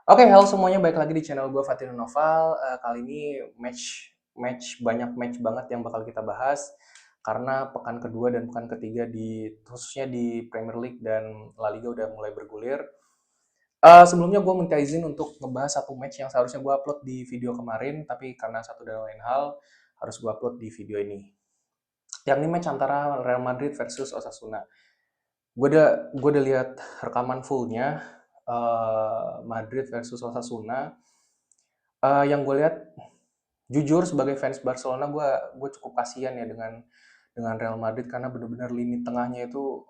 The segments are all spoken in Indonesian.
Oke, halo semuanya, balik lagi di channel gue Fatin Noval. Kali ini banyak match banget yang bakal kita bahas karena pekan kedua dan pekan ketiga khususnya di Premier League dan La Liga udah mulai bergulir. Sebelumnya gue minta izin untuk ngebahas satu match yang seharusnya gue upload di video kemarin, tapi karena satu dan lain hal harus gue upload di video ini. Yang ini match antara Real Madrid versus Osasuna. Gue udah lihat rekaman fullnya Madrid versus Osasuna. Yang gue lihat, jujur sebagai fans Barcelona, gue cukup kasihan ya dengan Real Madrid karena benar-benar lini tengahnya itu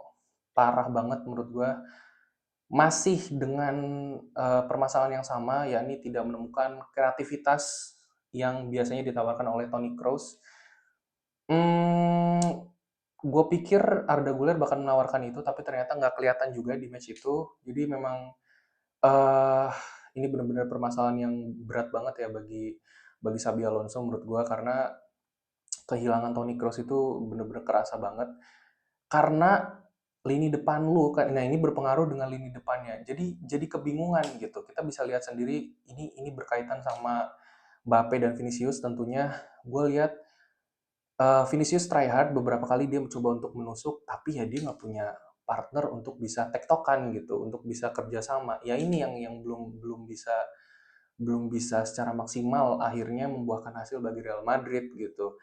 parah banget menurut gue. Masih dengan permasalahan yang sama, yakni tidak menemukan kreativitas yang biasanya ditawarkan oleh Toni Kroos. Gue pikir Arda Güler bakal menawarkan itu, tapi ternyata nggak kelihatan juga di match itu. Jadi memang eh ini benar-benar permasalahan yang berat banget ya bagi Xabi Alonso menurut gua, karena kehilangan Toni Kroos itu benar-benar kerasa banget. Karena lini depan lu kan, nah ini berpengaruh dengan lini depannya. Jadi kebingungan gitu. Kita bisa lihat sendiri, ini berkaitan sama Mbappe dan Vinicius tentunya. Gue lihat Vinicius try hard beberapa kali, dia mencoba untuk menusuk, tapi ya dia nggak punya partner untuk bisa tektokan gitu, untuk bisa kerjasama. Ya ini yang belum bisa secara maksimal akhirnya membuahkan hasil bagi Real Madrid gitu.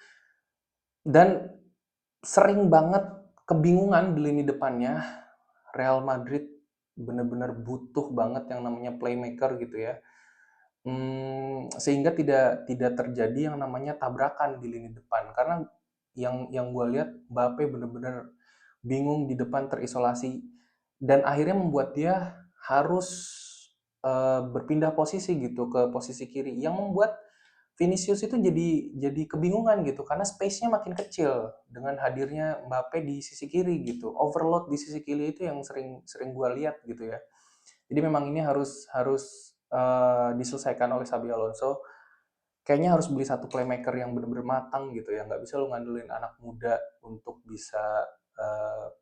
Dan sering banget kebingungan di lini depannya. Real Madrid benar-benar butuh banget yang namanya playmaker gitu ya. Sehingga tidak terjadi yang namanya tabrakan di lini depan, karena yang gue lihat Mbappe benar-benar bingung di depan, terisolasi, dan akhirnya membuat dia harus berpindah posisi gitu ke posisi kiri, yang membuat Vinicius itu jadi kebingungan gitu karena space-nya makin kecil dengan hadirnya Mbappe di sisi kiri gitu. Overload di sisi kiri itu yang sering sering gue lihat gitu ya. Jadi memang ini harus harus diselesaikan oleh Xabi Alonso. Kayaknya harus beli satu playmaker yang benar-benar matang gitu ya. Nggak bisa lu ngandelin anak muda untuk bisa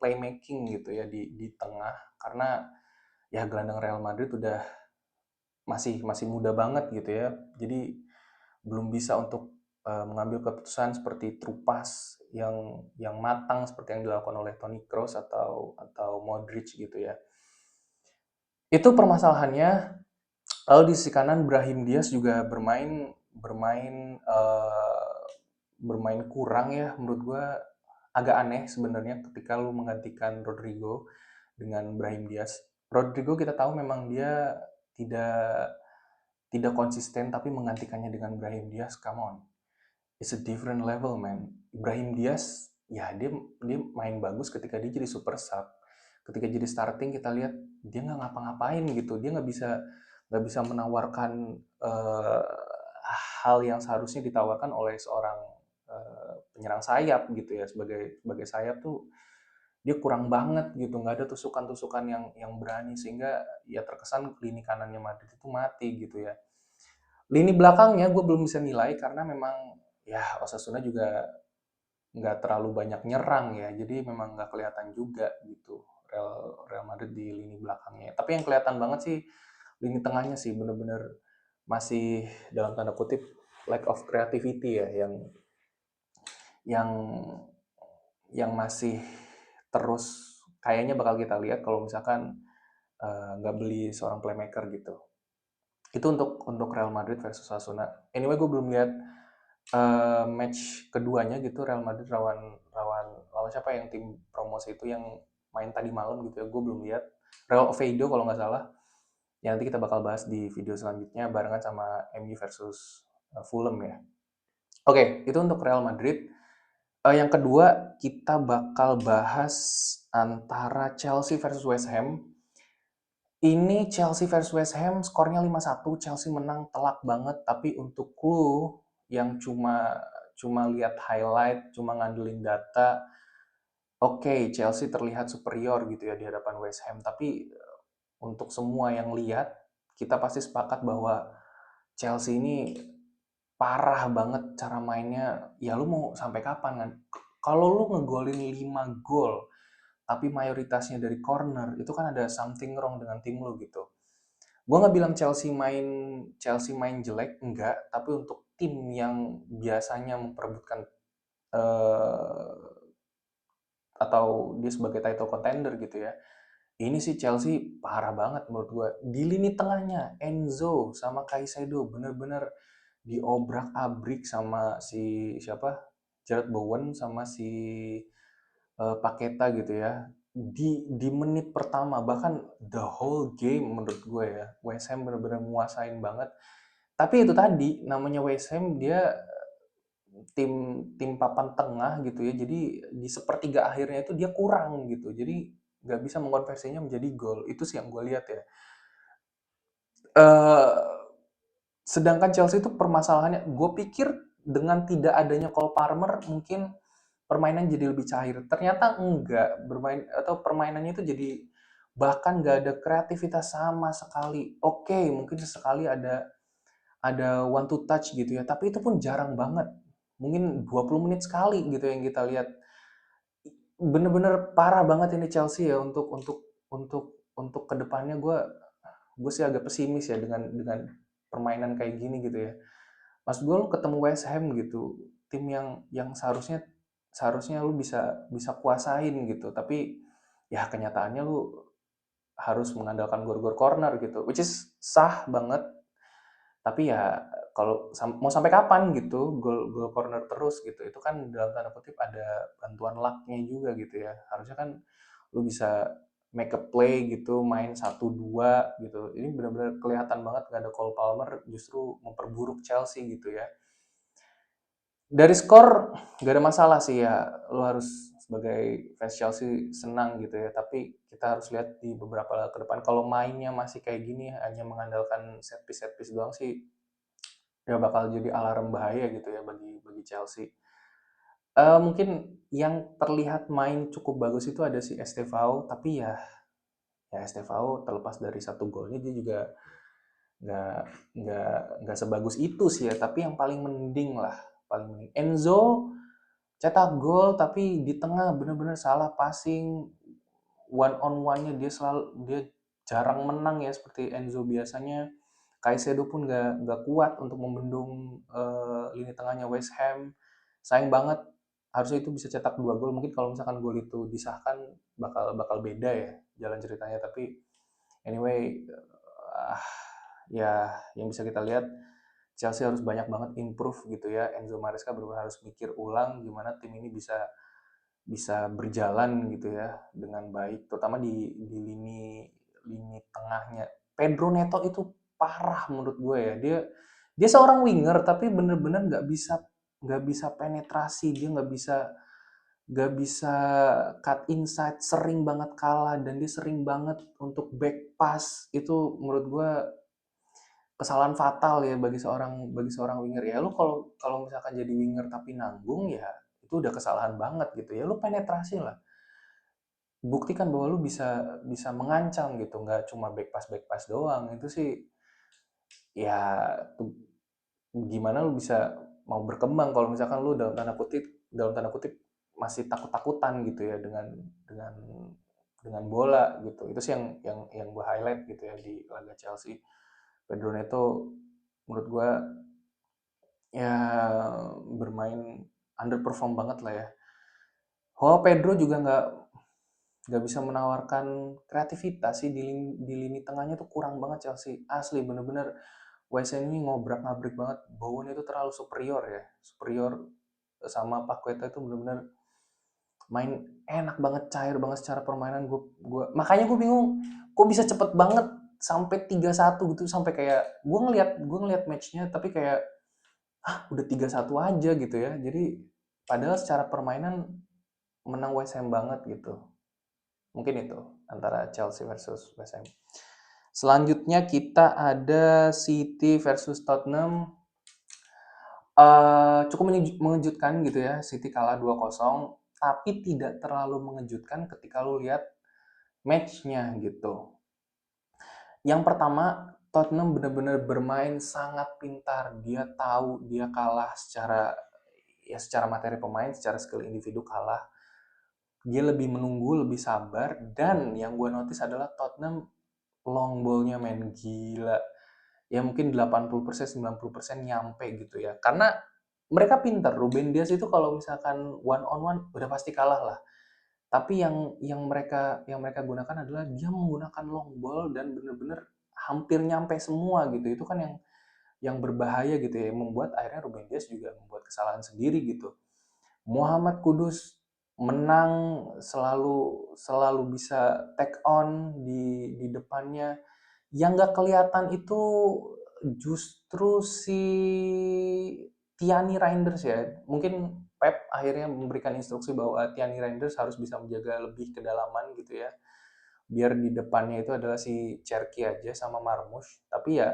playmaking gitu ya di tengah, karena ya gelandang Real Madrid udah masih masih muda banget gitu ya. Jadi belum bisa untuk mengambil keputusan seperti Trupas yang matang seperti yang dilakukan oleh Toni Kroos atau Modric gitu ya. Itu permasalahannya. Lalu di sisi kanan Brahim Diaz juga bermain bermain bermain kurang ya menurut gue. Agak aneh sebenarnya ketika lu menggantikan Rodrigo dengan Brahim Diaz. Rodrigo kita tahu memang dia tidak tidak konsisten, tapi menggantikannya dengan Brahim Diaz, come on, it's a different level man. Brahim Diaz ya dia main bagus ketika dia jadi super sub. Ketika jadi starting kita lihat dia nggak ngapa-ngapain gitu, dia nggak bisa menawarkan hal yang seharusnya ditawarkan oleh seorang penyerang sayap gitu ya. Sebagai sayap tuh dia kurang banget gitu, nggak ada tusukan-tusukan yang berani, sehingga ya terkesan lini kanannya Madrid itu mati gitu ya. Lini belakangnya gue belum bisa nilai karena memang ya Osasuna juga nggak terlalu banyak nyerang ya, jadi memang nggak kelihatan juga gitu Real Madrid di lini belakangnya. Tapi yang kelihatan banget sih lini tengahnya sih, bener-bener masih dalam tanda kutip lack of creativity ya, yang masih terus kayaknya bakal kita lihat kalau misalkan nggak beli seorang playmaker gitu. Itu untuk Real Madrid versus Osasuna. Anyway, gue belum lihat match keduanya gitu, Real Madrid lawan lawan lawan siapa yang tim promosi itu yang main tadi malam gitu ya, gue belum lihat. Real Oviedo kalau nggak salah. Yang nanti kita bakal bahas di video selanjutnya barengan sama MU versus Fulham ya. Oke, itu untuk Real Madrid. Yang kedua kita bakal bahas antara Chelsea versus West Ham. Ini Chelsea versus West Ham, skornya 5-1, Chelsea menang telak banget, tapi untuk lu yang cuma cuma lihat highlight, cuma ngandelin data, oke, Chelsea terlihat superior gitu ya di hadapan West Ham, tapi untuk semua yang lihat, kita pasti sepakat bahwa Chelsea ini parah banget cara mainnya. Ya lu mau sampai kapan kan? Kalau lu ngegolin 5 gol tapi mayoritasnya dari corner, itu kan ada something wrong dengan tim lu gitu. Gue nggak bilang Chelsea main jelek, enggak. Tapi untuk tim yang biasanya memperebutkan eh, atau dia sebagai title contender gitu ya. Ini sih Chelsea parah banget menurut gue. Di lini tengahnya Enzo sama Caicedo bener-bener diobrak-abrik sama si siapa? Jared Bowen sama si Paketa gitu ya. Di menit pertama bahkan the whole game menurut gue ya. West Ham bener-bener nguasain banget. Tapi itu tadi namanya West Ham dia tim tim papan tengah gitu ya. Jadi di sepertiga akhirnya itu dia kurang gitu. Jadi nggak bisa mengkonversinya menjadi gol. Itu sih yang gue lihat ya. Eh Sedangkan Chelsea itu permasalahannya, gue pikir dengan tidak adanya Cole Palmer mungkin permainan jadi lebih cair. Ternyata enggak, bermain atau permainannya itu jadi bahkan nggak ada kreativitas sama sekali. Oke, mungkin sesekali ada one to touch gitu ya, tapi itu pun jarang banget. Mungkin 20 menit sekali gitu yang kita lihat. Bener-bener parah banget ini Chelsea ya untuk kedepannya gue sih agak pesimis ya dengan permainan kayak gini gitu ya. Mas gue lu ketemu West Ham gitu, tim yang seharusnya seharusnya lu bisa bisa kuasain gitu, tapi ya kenyataannya lu harus mengandalkan gor-gor corner gitu, which is sah banget. Tapi ya kalau mau sampai kapan gitu gol gol corner terus gitu, itu kan dalam tanda kutip ada bantuan lucknya juga gitu ya. Harusnya kan lu bisa make a play gitu, main satu dua gitu. Ini benar-benar kelihatan banget gak ada Cole Palmer, justru memperburuk Chelsea gitu ya. Dari skor gak ada masalah sih ya, lo harus sebagai fans Chelsea senang gitu ya, tapi kita harus lihat di beberapa ke depan. Kalau mainnya masih kayak gini hanya mengandalkan set piece doang sih, ya bakal jadi alarm bahaya gitu ya bagi bagi Chelsea. Mungkin yang terlihat main cukup bagus itu ada si Estevao, tapi ya Estevao terlepas dari satu golnya dia juga nggak nggak sebagus itu sih ya. Tapi yang paling mending lah, paling mending Enzo cetak gol tapi di tengah bener-bener salah passing, one on one-nya dia jarang menang ya seperti Enzo biasanya. Caicedo pun nggak kuat untuk membendung lini tengahnya West Ham. Sayang banget, harusnya itu bisa cetak 2 gol. Mungkin kalau misalkan gol itu disahkan bakal bakal beda ya jalan ceritanya. Tapi anyway, ya yang bisa kita lihat Chelsea harus banyak banget improve gitu ya. Enzo Maresca benar-benar harus mikir ulang gimana tim ini bisa bisa berjalan gitu ya dengan baik, terutama di lini tengahnya. Pedro Neto itu parah menurut gue ya. Dia seorang winger tapi bener-bener nggak bisa penetrasi, dia nggak bisa cut inside, sering banget kalah dan dia sering banget untuk back pass. Itu menurut gue kesalahan fatal ya bagi seorang winger ya. Lu kalau kalau misalkan jadi winger tapi nanggung ya itu udah kesalahan banget gitu ya. Lu penetrasi lah, buktikan bahwa lu bisa bisa mengancam gitu, nggak cuma back pass doang. Itu sih ya gimana lu bisa mau berkembang kalau misalkan lu dalam tanda kutip masih takut-takutan gitu ya dengan bola gitu. Itu sih yang gue highlight gitu ya di laga Chelsea. Pedro Neto menurut gue ya bermain underperform banget lah ya. Oh, Pedro juga nggak bisa menawarkan kreativitas sih di lini tengahnya tuh kurang banget Chelsea. Asli bener-bener WSN ini ngobrak-ngabrik banget. Bowen itu terlalu superior ya. Superior sama Paqueta itu bener-bener main enak banget, cair banget secara permainan. Makanya gue bingung kok bisa cepet banget sampai 3-1 gitu, sampai kayak gue ngeliat matchnya tapi kayak udah 3-1 aja gitu ya. Jadi padahal secara permainan menang West Ham banget gitu. Mungkin itu antara Chelsea versus West Ham. Selanjutnya kita ada City versus Tottenham. Cukup mengejutkan gitu ya, City kalah 2-0, tapi tidak terlalu mengejutkan ketika lu lihat matchnya gitu. Yang pertama, Tottenham benar-benar bermain sangat pintar. Dia tahu dia kalah secara materi pemain, secara skill individu kalah. Dia lebih menunggu, lebih sabar, dan yang gue notice adalah Tottenham long ball-nya main gila. Ya mungkin 80%, 90% nyampe gitu ya. Karena mereka pintar. Ruben Dias itu kalau misalkan one on one udah pasti kalah lah. Tapi yang mereka gunakan adalah dia menggunakan long ball dan bener-bener hampir nyampe semua gitu. Itu kan yang berbahaya gitu ya, yang membuat akhirnya Ruben Dias juga membuat kesalahan sendiri gitu. Muhammad Kudus menang, selalu selalu bisa take on di depannya. Yang nggak kelihatan itu justru si Tiani Reinders ya. Mungkin Pep akhirnya memberikan instruksi bahwa Tiani Reinders harus bisa menjaga lebih kedalaman gitu ya. Biar di depannya itu adalah si Cherki aja sama Marmush. Tapi ya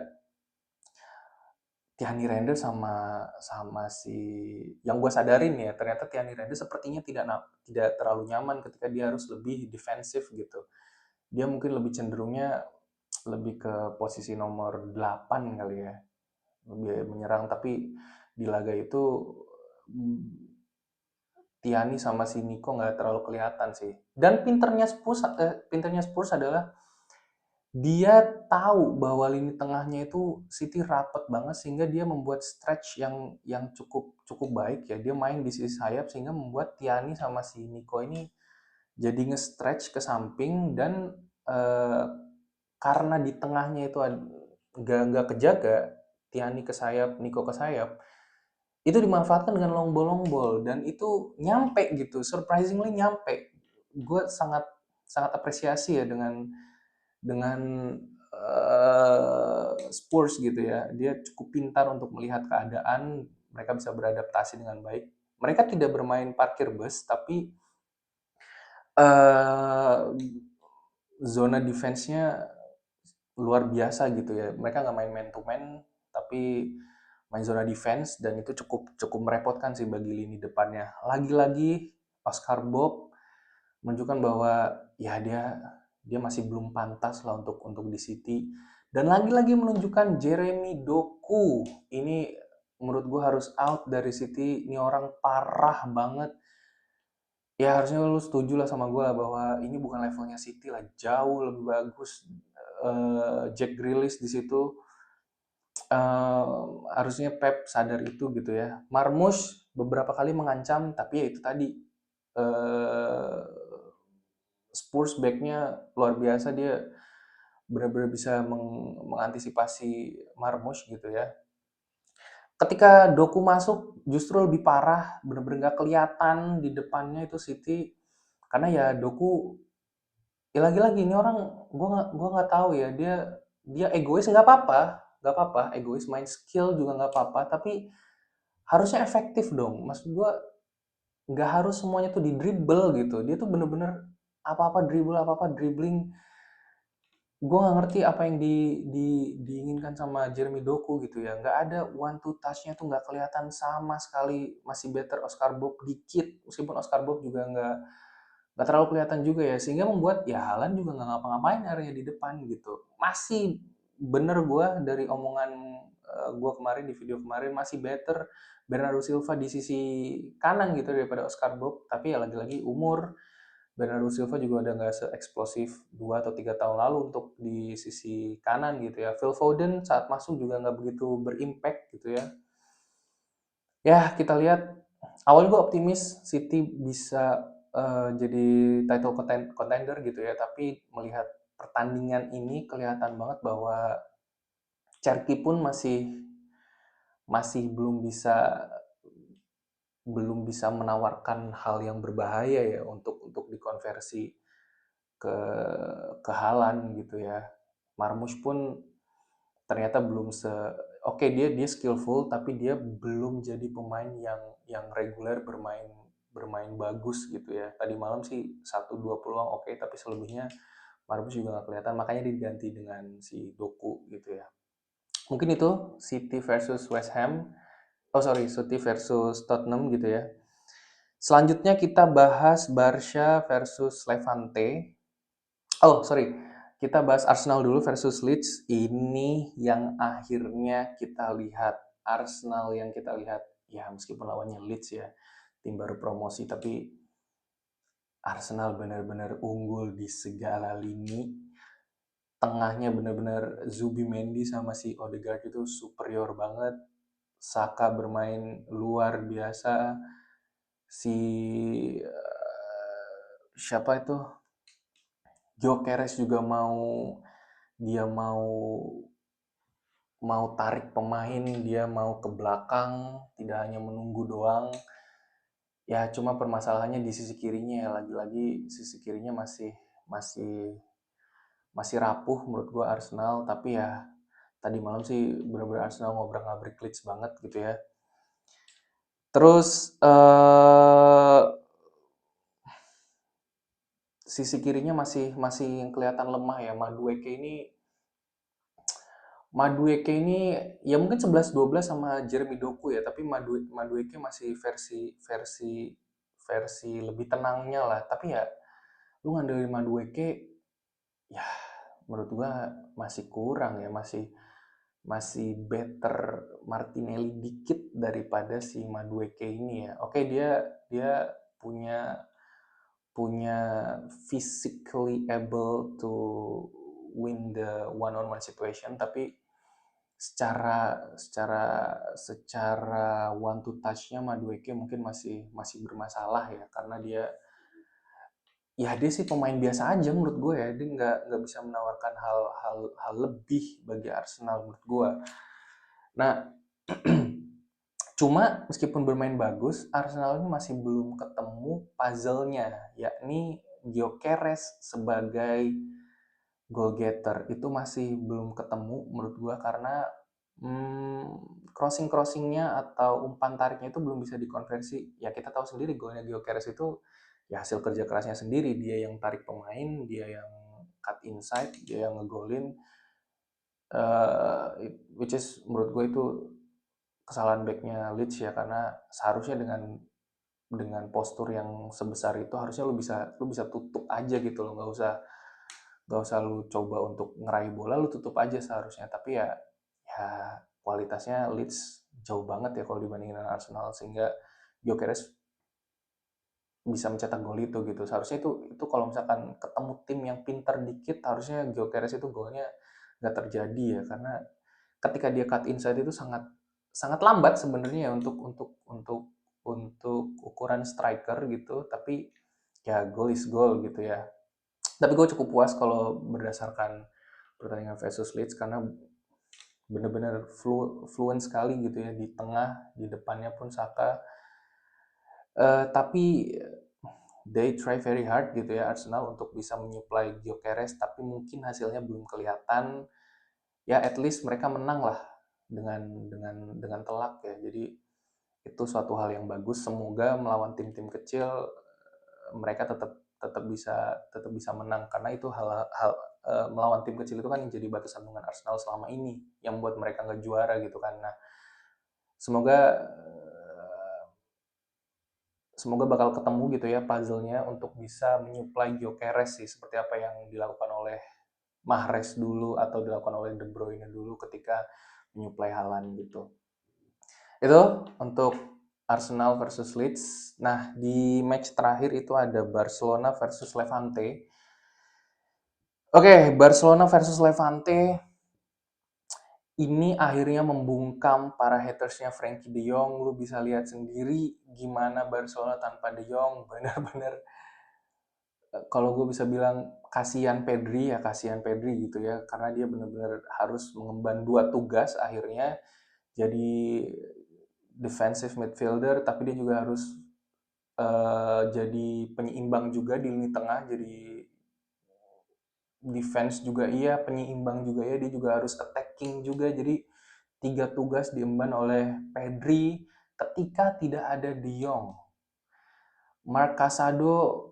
Tiani Reinders sama sama si yang gue sadarin ya ternyata Tiani Reinders sepertinya tidak terlalu nyaman ketika dia harus lebih defensif gitu. Dia mungkin lebih cenderungnya lebih ke posisi nomor 8 kali ya. Lebih menyerang tapi di laga itu mm, Tiani sama si Nico nggak terlalu kelihatan sih. Dan pinternya Spurs adalah dia tahu bahwa lini tengahnya itu City rapet banget sehingga dia membuat stretch yang cukup cukup baik ya. Dia main di sisi sayap sehingga membuat Tiani sama si Nico ini jadi nge-stretch ke samping dan eh, karena di tengahnya itu nggak kejaga, Tiani ke sayap, Nico ke sayap, itu dimanfaatkan dengan long ball dan itu nyampe gitu, surprisingly nyampe. Gue sangat sangat apresiasi ya dengan Spurs gitu ya. Dia cukup pintar untuk melihat keadaan, mereka bisa beradaptasi dengan baik. Mereka tidak bermain parkir bus, tapi eh, zona defense-nya luar biasa gitu ya. Mereka nggak main man to man, tapi main zona defense dan itu cukup cukup merepotkan sih bagi lini depannya. Lagi-lagi Oscar Bob menunjukkan bahwa ya dia dia masih belum pantas lah untuk di City. Dan lagi-lagi menunjukkan Jeremy Doku ini menurut gue harus out dari City. Ini orang parah banget. Ya harusnya lu setuju lah sama gue lah bahwa ini bukan levelnya City lah, jauh lebih bagus. Jack Grealish di situ harusnya Pep sadar itu gitu ya. Marmush beberapa kali mengancam, tapi ya itu tadi eh, Spurs backnya luar biasa, dia benar-benar bisa mengantisipasi Marmush gitu ya. Ketika Doku masuk justru lebih parah, benar-benar nggak kelihatan di depannya itu City karena ya Doku ya lagi-lagi ini orang gua nggak tahu ya, dia dia egois nggak apa-apa egois, main skill juga nggak apa-apa, tapi harusnya efektif dong. Maksud gua nggak harus semuanya tuh di dribble gitu. Dia tuh bener-bener apa-apa dribbling. Gue nggak ngerti apa yang diinginkan sama Jeremy Doku gitu ya. Nggak ada one two touch-nya tuh nggak kelihatan sama sekali. Masih better Oscar Bob dikit, meskipun Oscar Bob juga nggak terlalu kelihatan juga ya, sehingga membuat ya Haaland juga nggak ngapa-ngapain area di depan gitu. Masih bener gue dari omongan gue kemarin di video kemarin, masih better Bernardo Silva di sisi kanan gitu daripada Oscar Bob. Tapi ya lagi-lagi umur, Bernardo Silva juga udah nggak se-eksplosif 2 atau 3 tahun lalu untuk di sisi kanan gitu ya. Phil Foden saat masuk juga nggak begitu berimpact gitu ya. Ya kita lihat, awalnya gue optimis City bisa jadi title contender gitu ya, tapi melihat pertandingan ini kelihatan banget bahwa Cherky pun masih masih belum bisa menawarkan hal yang berbahaya ya untuk dikonversi ke ke Haaland gitu ya. Marmush pun ternyata belum oke, dia skillful tapi dia belum jadi pemain yang reguler bermain bermain bagus gitu ya. Tadi malam sih satu dua peluang oke, tapi selebihnya Marmush juga nggak kelihatan, makanya diganti dengan si Doku gitu ya. Mungkin itu City versus West Ham. Oh sorry, City versus Tottenham gitu ya. Selanjutnya kita bahas Barca versus Levante. Oh, sorry. Kita bahas Arsenal dulu versus Leeds. Ini yang akhirnya kita lihat. Arsenal yang kita lihat. Ya, meskipun lawannya Leeds ya. Tim baru promosi. Tapi Arsenal benar-benar unggul di segala lini. tengahnya bener-bener Zubimendi sama si Odegaard itu superior banget. Saka bermain luar biasa. Si siapa itu? Gyökeres juga dia mau tarik pemain, dia mau ke belakang, tidak hanya menunggu doang. Ya cuma permasalahannya di sisi kirinya ya, lagi-lagi sisi kirinya masih masih rapuh menurut gua Arsenal, tapi ya tadi malam sih benar-benar Arsenal ngobrak-ngabrik Leeds banget gitu ya. Terus sisi kirinya masih yang kelihatan lemah ya. Madueke ini ya mungkin 11-12 sama Jeremy Doku ya, tapi Madueke masih versi versi lebih tenangnya lah. Tapi ya lu ngandelin Madueke ya menurut gua masih kurang ya, masih masih better Martinelli dikit daripada si Madueke ini ya. Oke, dia punya punya physically able to win the one on one situation, tapi secara one to touch-nya Madueke mungkin masih bermasalah ya, karena dia sih pemain biasa aja menurut gue ya, dia nggak bisa menawarkan hal lebih bagi Arsenal menurut gue. Nah, cuma meskipun bermain bagus, Arsenal ini masih belum ketemu puzzle-nya, yakni Gyökeres sebagai goal getter itu masih belum ketemu menurut gua, karena crossing-crossingnya atau umpan tariknya itu belum bisa dikonversi. Ya kita tahu sendiri golnya Gyökeres itu ya hasil kerja kerasnya sendiri, dia yang tarik pemain, dia yang cut inside, dia yang ngegolin, which is menurut gue itu kesalahan backnya Leeds ya, karena seharusnya dengan postur yang sebesar itu harusnya lu bisa tutup aja gitu loh, nggak usah lu coba untuk ngeraih bola, lu tutup aja seharusnya. Tapi ya kualitasnya Leeds jauh banget ya kalau dibandingin dengan Arsenal, sehingga Gyökeres bisa mencetak gol itu gitu. Seharusnya itu kalau misalkan ketemu tim yang pintar dikit, harusnya Gyökeres itu golnya nggak terjadi ya, karena ketika dia cut inside itu sangat sangat lambat sebenarnya ya untuk ukuran striker gitu. Tapi ya goal is goal gitu ya. Tapi gue cukup puas kalau berdasarkan pertandingan versus Leeds, karena bener-bener fluent sekali gitu ya di tengah, di depannya pun Saka. Tapi they try very hard gitu ya Arsenal untuk bisa menyuplai Gyökeres, tapi mungkin hasilnya belum kelihatan. Ya at least mereka menang lah dengan telak ya. Jadi itu suatu hal yang bagus. Semoga melawan tim-tim kecil mereka tetap bisa menang, karena itu hal melawan tim kecil itu kan yang jadi batu sandungan Arsenal selama ini yang membuat mereka nggak juara gitu kan. Nah, semoga semoga bakal ketemu gitu ya puzzle-nya untuk bisa menyuplai Gyökeres sih, seperti apa yang dilakukan oleh Mahrez dulu atau dilakukan oleh De Bruyne dulu ketika menyuplai Haaland gitu. Itu untuk Arsenal versus Leeds. Nah, di match terakhir itu ada Barcelona versus Levante. Oke, Barcelona versus Levante ini akhirnya membungkam para hatersnya Frankie De Jong. Lu bisa lihat sendiri gimana Barcelona tanpa De Jong, benar-benar kalau gue bisa bilang kasihan Pedri ya, kasihan Pedri gitu ya, karena dia benar-benar harus mengemban dua tugas akhirnya, jadi defensive midfielder, tapi dia juga harus jadi penyeimbang juga di lini tengah, jadi defense juga iya, penyeimbang juga ya, dia juga harus attacking juga. Jadi tiga tugas diemban oleh Pedri ketika tidak ada De Jong. Marc Casado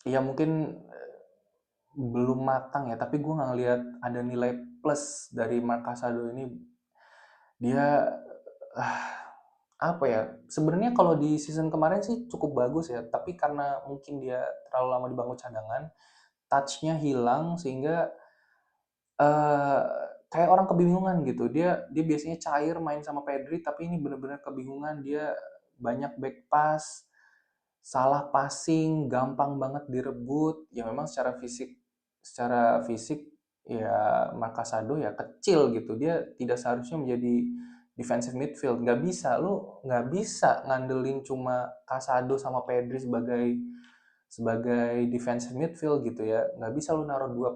ya mungkin belum matang ya, tapi gue nggak ngeliat ada nilai plus dari Marc Casado ini. Dia ah, apa ya, sebenarnya kalau di season kemarin sih cukup bagus ya, tapi karena mungkin dia terlalu lama di bangku cadangan, touch-nya hilang, sehingga eh kayak orang kebingungan gitu. Dia biasanya cair main sama Pedri, tapi ini benar-benar kebingungan. Dia banyak back pass, salah passing, gampang banget direbut. Ya memang secara fisik ya Marc Casado ya kecil gitu, dia tidak seharusnya menjadi defensive midfield, nggak bisa ngandelin cuma Casado sama Pedri sebagai sebagai defensive midfield gitu ya, nggak bisa lu naruh dua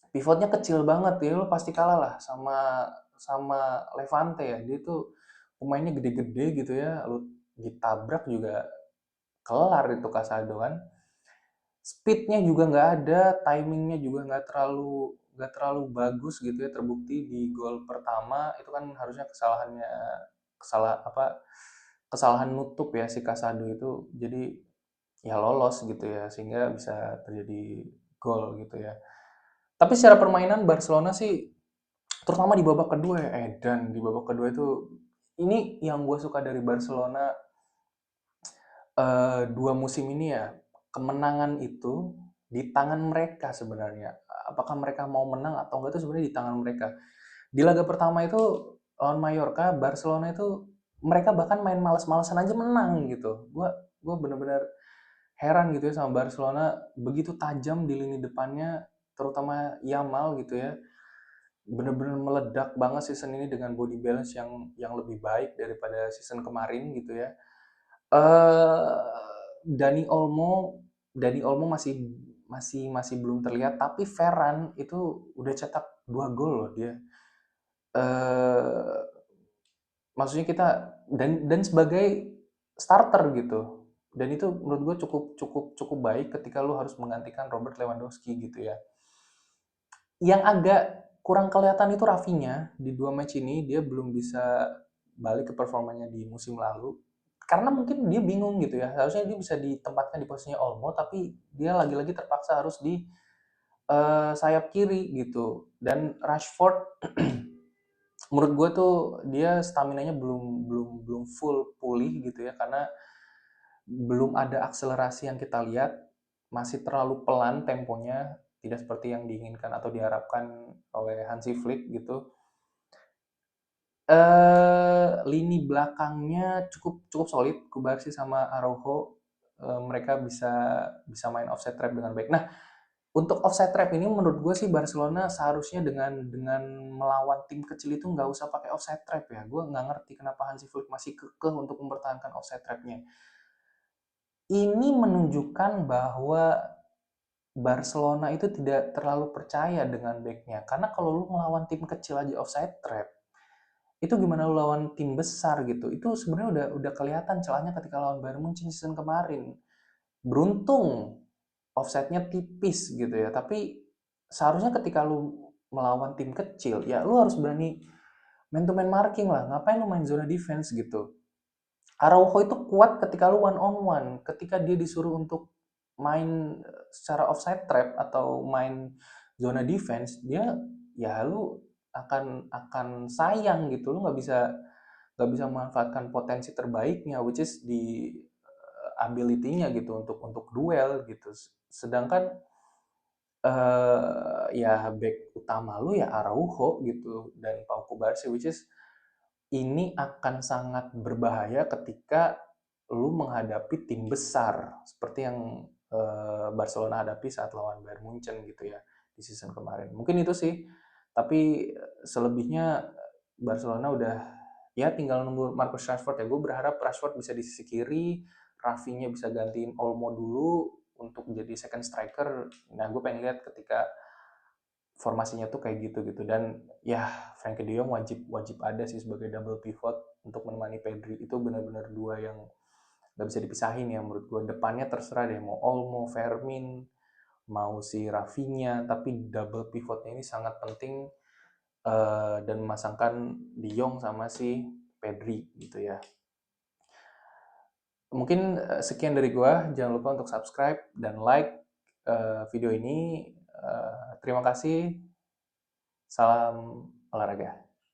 pivotnya kecil banget ya, lu pasti kalah lah sama sama Levante ya, dia tuh pemainnya gede-gede gitu ya, lu ditabrak juga kelar itu Casado kan. Speednya juga nggak ada, timingnya juga nggak terlalu bagus gitu ya, terbukti di gol pertama itu kan harusnya kesalahan nutup ya si Casado itu, jadi ya lolos gitu ya, sehingga bisa terjadi gol gitu ya. Tapi secara permainan Barcelona sih, terutama di babak kedua ya, edan di babak kedua itu, ini yang gue suka dari Barcelona 2 musim ini ya, kemenangan itu di tangan mereka sebenarnya. Apakah mereka mau menang atau enggak itu sebenarnya di tangan mereka. Di laga pertama itu lawan Mallorca, Barcelona itu mereka bahkan main malas-malasan aja menang gitu. Gua bener-bener heran gitu ya sama Barcelona, begitu tajam di lini depannya, terutama Yamal gitu ya. Bener-bener meledak banget season ini dengan body balance yang lebih baik daripada season kemarin gitu ya. Eee, Dani Olmo Dani Olmo masih belum terlihat, tapi Ferran itu udah cetak 2 gol loh dia. Eee, Maksudnya kita dan sebagai starter gitu. Dan itu menurut gue cukup cukup cukup baik ketika lu harus menggantikan Robert Lewandowski gitu ya. Yang agak kurang kelihatan itu Rafinha, di 2 match ini dia belum bisa balik ke performanya di musim lalu. Karena mungkin dia bingung gitu ya, harusnya dia bisa ditempatkan di posisinya Olmo, tapi dia lagi-lagi terpaksa harus di sayap kiri gitu. Dan Rashford menurut gue tuh dia staminanya belum belum belum full pulih gitu ya, karena belum ada akselerasi yang kita lihat, masih terlalu pelan temponya, tidak seperti yang diinginkan atau diharapkan oleh Hansi Flick gitu. Lini belakangnya cukup cukup solid, Kubarsi sama Araujo, mereka bisa bisa main offside trap dengan baik. Nah, untuk offside trap ini menurut gue sih Barcelona seharusnya dengan melawan tim kecil itu nggak usah pakai offside trap ya. Gue nggak ngerti kenapa Hansi Flick masih kekeh untuk mempertahankan offside trapnya. Ini menunjukkan bahwa Barcelona itu tidak terlalu percaya dengan backnya. Karena kalau lu melawan tim kecil aja offside trap, itu gimana lu lawan tim besar gitu. Itu sebenarnya udah kelihatan celahnya ketika lawan Bayern Munchen season kemarin. Beruntung offside-nya tipis gitu ya. Tapi seharusnya ketika lu melawan tim kecil, ya lu harus berani man to man marking lah. Ngapain lu main zona defense gitu. Araujo itu kuat ketika lu one on one, ketika dia disuruh untuk main secara offside trap atau main zona defense, dia ya lu akan sayang gitu, lu nggak bisa memanfaatkan potensi terbaiknya, which is di ability-nya gitu untuk duel gitu. Sedangkan ya back utama lu ya Araujo gitu dan Pau Kubarsi, which is ini akan sangat berbahaya ketika lu menghadapi tim besar seperti yang Barcelona hadapi saat lawan Bayern Munchen gitu ya di season kemarin. Mungkin itu sih. Tapi selebihnya Barcelona udah ya tinggal nunggu Marcus Rashford ya. Gue berharap Rashford bisa di sisi kiri, Rafinha bisa gantiin Olmo dulu untuk menjadi second striker. Nah, gue pengen lihat ketika formasinya tuh kayak gitu dan ya Frankie De Jong wajib wajib ada sih sebagai double pivot untuk menemani Pedri. Itu benar-benar dua yang nggak bisa dipisahin ya menurut gue. Depannya terserah deh mau Olmo, Fermin, mau si Rafinha, tapi double pivotnya ini sangat penting, dan memasangkan De Jong sama si Pedri gitu ya. Mungkin sekian dari gue. Jangan lupa untuk subscribe dan like video ini. Terima kasih. Salam olahraga.